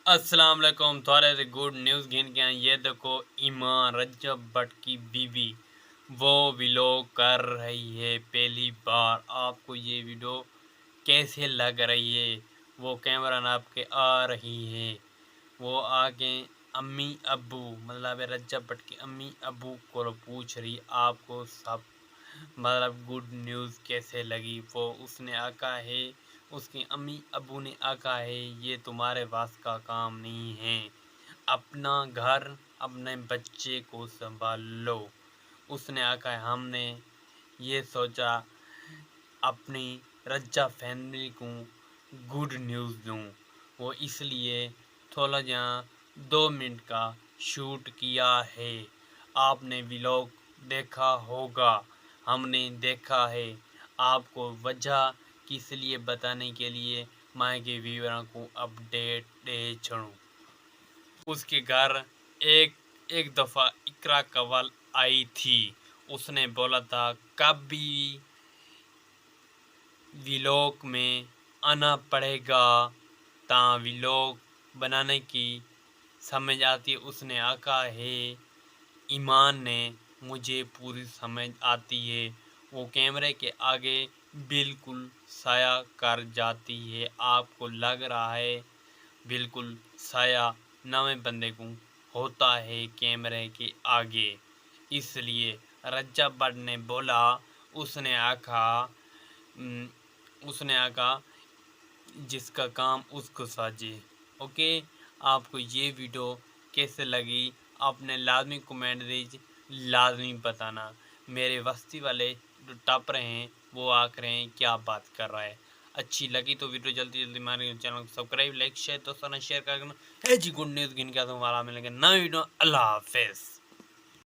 अस्सलाम वालेकुम। थोड़े से गुड न्यूज़ गिन के आए। ये देखो, ईमान रजब भट्ट की बीवी वो व्लॉग कर रही है पहली बार। आपको ये वीडियो कैसे लग रही है? वो कैमरा नाप के आ रही है। वो आगे अम्मी अब्बू मतलब रजब भट्ट की अम्मी अब्बू को पूछ रही आपको सब मतलब गुड न्यूज़ कैसे लगी। वो उसने आका है, उसकी अम्मी अब्बू ने आका है ये तुम्हारे वास का काम नहीं है, अपना घर अपने बच्चे को संभाल लो। उसने आका है हमने ये सोचा अपनी रज्जा फैमिली को गुड न्यूज़ दूँ। वो इसलिए थोड़ा जहाँ 2 मिनट का शूट किया है। आपने व्लॉग देखा होगा, हमने देखा है। आपको वजह किस लिए बताने के लिए मैं के विवरण को अपडेट दे छोड़ूँ। उसके घर एक एक दफ़ा इकरा कवल आई थी। उसने बोला था कभी व्लॉग में आना पड़ेगा ता व्लॉग बनाने की समझ आती। उसने आका है ईमान ने मुझे पूरी समझ आती है। वो कैमरे के आगे बिल्कुल साया कर जाती है। आपको लग रहा है बिल्कुल साया नवे बंदे को होता है कैमरे के आगे। इसलिए रज्जब भट्ट ने बोला उसने आखा उसने आका जिसका काम उसको साझे। ओके, आपको ये वीडियो कैसे लगी आपने लाजमी कमेंट दीजिए, लाजमी बताना। मेरे बस्ती वाले जो टप रहे हैं वो आख रहे हैं क्या बात कर रहा है। अच्छी लगी तो वीडियो जल्दी जल्दी हमारे चैनल को सब्सक्राइब लाइक शेयर दोस्तों शेयर कर। जी गुड न्यूज़ गिन के तुम्हारा मिलेंगे नई वीडियो। अल्लाह हाफिज़।